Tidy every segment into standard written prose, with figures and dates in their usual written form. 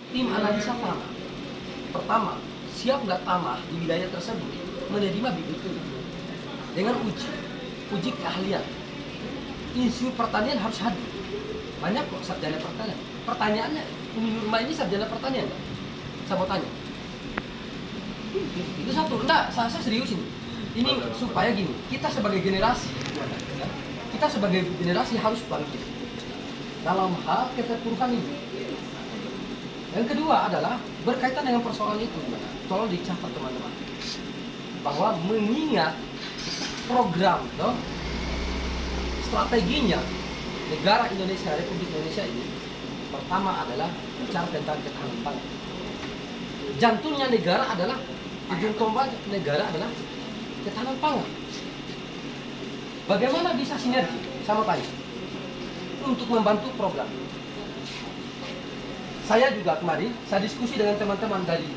tim analisa tanah. Pertama, siap nggak tanah di wilayah tersebut menerima bibit dengan uji keahlian. Insinyur pertanian harus hadir. Banyak kok sarjana pertanian. Pertanyaannya, Umi Nurma ini sarjana pertanian nggak? Saya mau tanya. Itu satu. Enggak, saya serius ini. Ini supaya gini, kita sebagai generasi harus bangkit dalam hal keterpurukan ini. Yang kedua adalah berkaitan dengan persoalan itu, tolong dicatat teman-teman, bahwa mengingat program, strateginya negara Indonesia, Republik Indonesia ini, pertama adalah bicara tentang ketahanan pangan. Jantungnya negara adalah, ujung tombak negara adalah ketahanan pangan. Bagaimana bisa sinergi sama tadi untuk membantu program? Saya juga kemarin, saya diskusi dengan teman-teman dari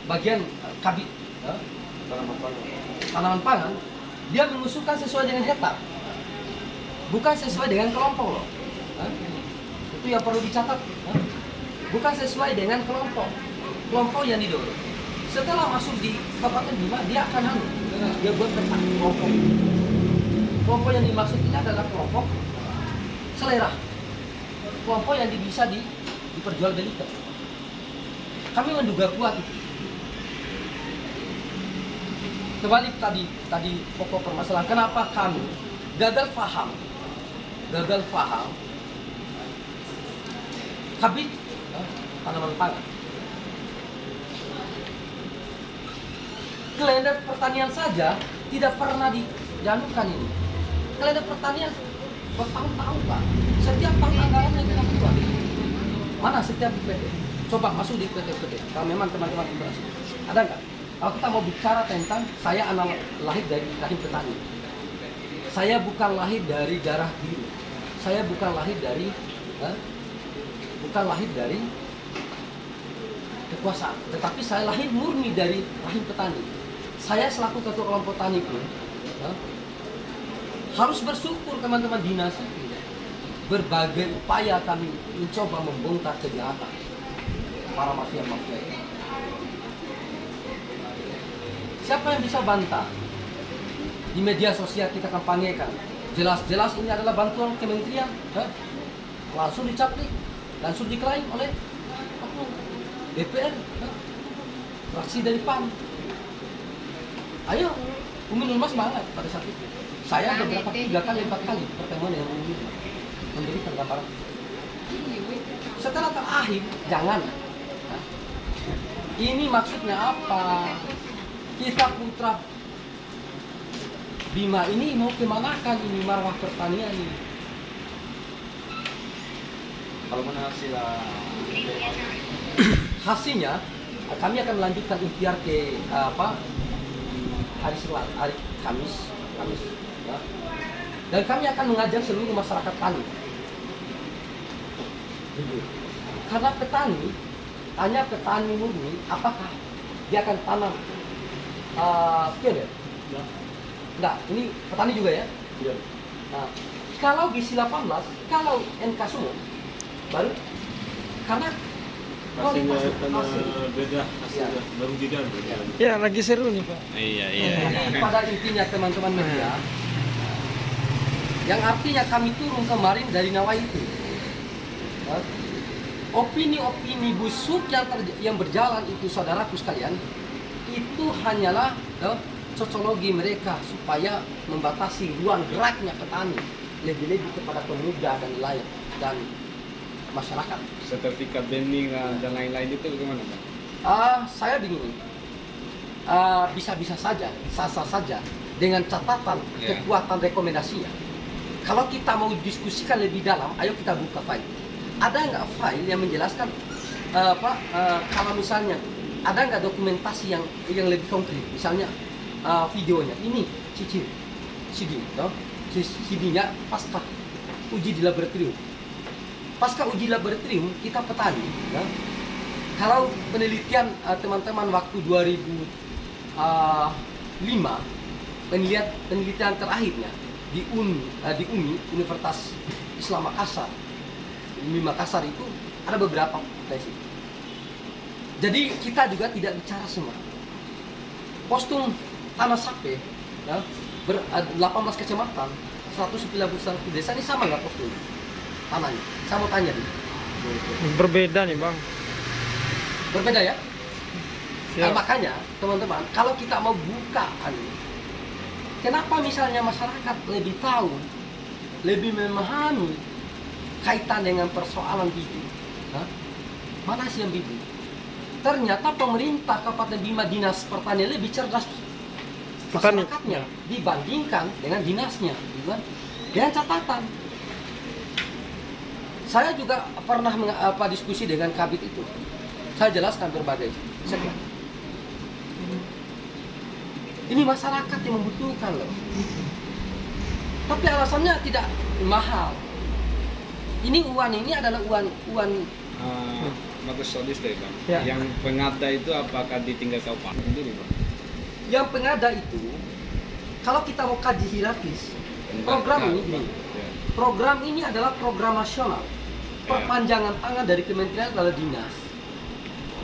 bagian Kabit tanaman pangan, dia mengusulkan sesuai dengan hektar, bukan sesuai dengan kelompok loh. Itu yang perlu dicatat. Bukan sesuai dengan kelompok yang didorong. Setelah masuk di Kabupaten Bima, dia akan dia buat peta kelompok yang dimaksud ini adalah kelompok selera, kelompok yang bisa diperjualbelikan. Kami menduga kuat itu. Kembali tadi pokok permasalahan, kenapa kami gagal paham Kabit tanaman pangan. Kalender pertanian saja tidak pernah dijalankan ini. Kalender pertanian bertahun-tahun Pak. Setiap tahun anggaran yang kita keluar. Mana setiap PT? Coba masuk di PT. Kalau memang teman-teman berhasil. Ada nggak? Kalau kita mau bicara tentang saya anak lahir dari rahim petani. Saya bukan lahir dari darah biru. Saya bukan lahir dari kekuasaan, tetapi saya lahir murni dari rahim petani. Saya selaku ketua kelompok tani pun harus bersyukur teman-teman dinas itu. Berbagai upaya kami mencoba membongkar kejahatan para mafia-mafia ini. Siapa yang bisa bantah? Di media sosial kita kampanyekan, jelas-jelas ini adalah bantuan kementerian, langsung dicaplik, langsung diklaim oleh DPR, fraksi dari PAN. Ayo, Umi Nurma semangat pada saat itu. Saya beberapa 3 kali 4 kali pertemuan dengan Umi Nurma memberikan gambaran. Setelah terakhir, jangan. Ini maksudnya apa? Kita putra Bima ini mau kemanakan ini marwah pertanian ini? Kalau mana hasilnya, kami akan melanjutkan ikhtiar ke hari Kamis, ya. Dan kami akan mengajak seluruh masyarakat tani. Karena tanya petani murni, apakah dia akan tanam keder? Ya. Enggak, ini petani juga ya. Ya. Nah, kalau GISI 18, kalau NK Sumut, baru karena Hasilnya hasil. beda, hasilnya baru tidak beda. Ya, lagi seru nih Pak. Iya. Pada intinya teman-teman media, yang artinya kami turun kemarin dari Nawai itu, opini-opini busuk yang berjalan itu saudaraku sekalian, itu hanyalah sosiologi mereka supaya membatasi ruang geraknya petani, lebih-lebih kepada pemuda dan nelayan dan masyarakat. Sertifikat banding dan lain-lain itu bagaimana Pak? Saya begini, bisa-bisa saja, sah-sah saja dengan catatan kekuatan rekomendasinya. Kalau kita mau diskusikan lebih dalam, ayo kita buka file. Ada nggak file yang menjelaskan kalau misalnya ada nggak dokumentasi yang lebih konkret, misalnya videonya ini CD-nya pasca uji di laboratorium. Pasca uji laboratorium kita petani, ya. Kalau penelitian teman-teman waktu 2005 penelitian terakhirnya di UMI Universitas Islam Makassar, UMI Makassar itu Ada beberapa potensi. Jadi kita juga tidak bicara semua. Postum tanah sape, ya, 18 kecamatan, 191 desa ini sama nggak postum tanahnya? Saya mau tanya nih. Berbeda nih bang. Berbeda ya? Siap. Makanya teman-teman, kalau kita mau buka kenapa misalnya masyarakat lebih tahu, lebih memahami kaitan dengan persoalan bibit? Hah? Mana sih yang bibit? Ternyata pemerintah Kabupaten Bima Dinas Pertanian lebih cerdas Petani. masyarakatnya dibandingkan dengan dinasnya, gitu kan? Dengan catatan, saya juga pernah diskusi dengan Kabit itu. Saya jelaskan berbagai segmen. Ini masyarakat yang membutuhkan loh. Tapi alasannya tidak mahal. Ini uang ini adalah uang Bagus soal itu bang. Ya. Yang pengada itu apakah ditinggal kabupaten sendiri bang? yang pengada itu. Kalau kita mau kaji hierarkis, program ini gini. Ya. Program ini adalah program nasional. Perpanjangan tangan dari kementerian adalah dinas.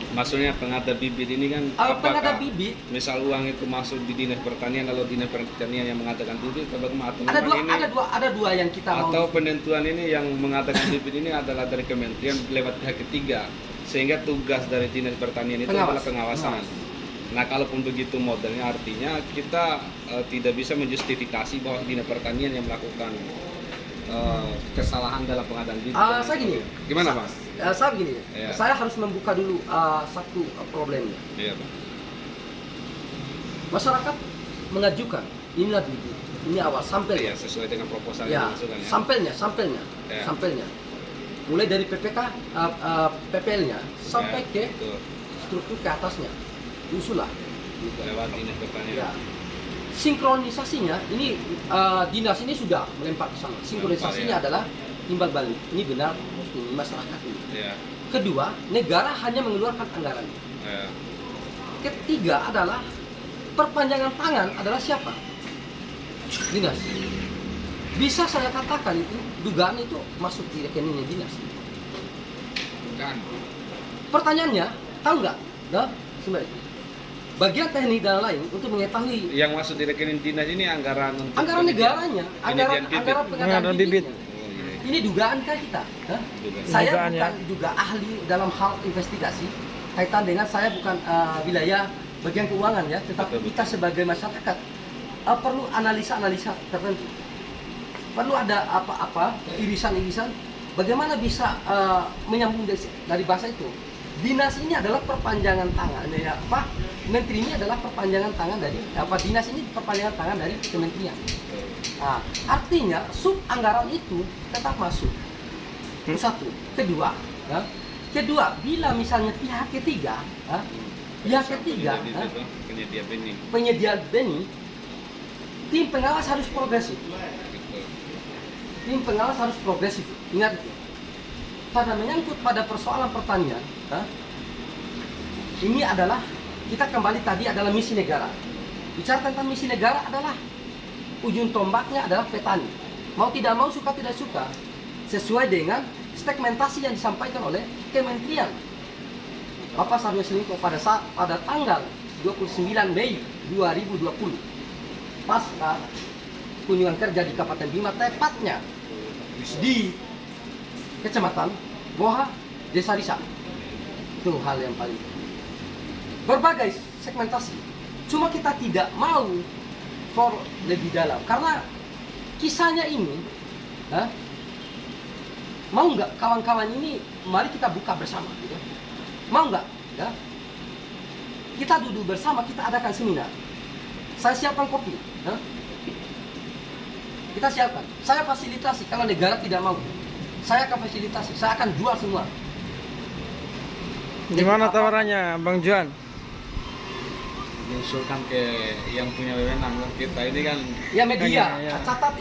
Maksudnya pengada bibit ini kan Pengada bibit misal uang itu masuk di dinas pertanian, lalu dinas pertanian yang mengadakan bibit atau bagaimana? ada dua yang kita mau. Atau penentuan ini yang mengadakan bibit ini adalah dari kementerian lewat pihak ketiga, sehingga tugas dari dinas pertanian itu adalah pengawasan. Nah, kalaupun begitu modelnya artinya kita tidak bisa menjustifikasi bahwa dinas pertanian yang melakukan kesalahan dalam pengadaan bibit. Saya gini. Gimana bang? Saya begini. Ya. Saya harus membuka dulu satu problemnya. Iya bang. Masyarakat mengajukan inilah bibit, ini awal sampel Iya, sesuai dengan proposal ya, yang dimasukkan ya. sampelnya, Ya. sampelnya. Mulai dari PPK, PPL-nya sampai Ya, ke betul. struktur ke atasnya, diusul lah. Lewat dinas pertanian. Ya. Sinkronisasinya ini dinas ini sudah melempar ke sana. Sinkronisasinya Melempar, ya. adalah timbal balik. Ini benar ini masyarakat ini. Ya. Kedua, negara hanya mengeluarkan anggaran. Ya. Ketiga adalah perpanjangan tangan adalah siapa? Dinas. Bisa saya katakan itu dugaan itu masuk di rekeningnya dinas. Kan. Pertanyaannya, tahu nggak? Nah, sebenarnya bagian teknik dan lain untuk mengetahui Yang masuk di rekening dinas ini anggaran untuk anggaran negaranya, anggaran bibit. pengadaan Pengadaan bibit. bibitnya. Oh, iya. Ini dugaan kah kita? Hah? Dugaan. Saya Dugaan, bukan ya. juga ahli dalam hal investigasi kaitan dengan saya bukan wilayah bagian keuangan ya, tetapi Betul, kita sebagai masyarakat perlu analisa-analisa tertentu. Perlu ada apa-apa irisan-irisan. Bagaimana bisa menyambung dari bahasa itu? Dinas ini adalah perpanjangan tangan ya apa? Menteri ini adalah perpanjangan tangan dari apa? Dinas ini perpanjangan tangan dari kementerian. Nah, artinya sub anggaran itu tetap masuk. Itu satu. Kedua, ya. Kedua, bila misalnya pihak ketiga, ya, pihak ketiga, ya, Penyedia benih. penyedia benih, tim pengawas harus progresif. Betul. Tim pengawas harus progresif. Ingat itu. Karena menyangkut pada persoalan pertanian, ya, ini adalah kita kembali tadi adalah misi negara. Bicara tentang misi negara adalah ujung tombaknya adalah petani. Mau tidak mau, suka tidak suka, sesuai dengan segmentasi yang disampaikan oleh Kementerian. Bapak Sarwo Selingkuh pada tanggal 29 Mei 2020 pasca kunjungan kerja di Kabupaten Bima, tepatnya di Kecamatan Boha, Desa Risa. Itu hal yang paling berbagai segmentasi. Cuma kita tidak mau for lebih dalam karena kisahnya ini, mau nggak kawan-kawan ini? Mari kita buka bersama, gitu. Mau nggak? Ya? Kita duduk bersama, kita adakan seminar. Saya siapkan kopi, kita siapkan. Saya fasilitasi. Kalau negara tidak mau, saya akan fasilitasi. Saya akan jual semua. Gimana tawarannya, Bang Juan? Diusulkan ke yang punya wewenang kita ini kan Ya media, Ya. catat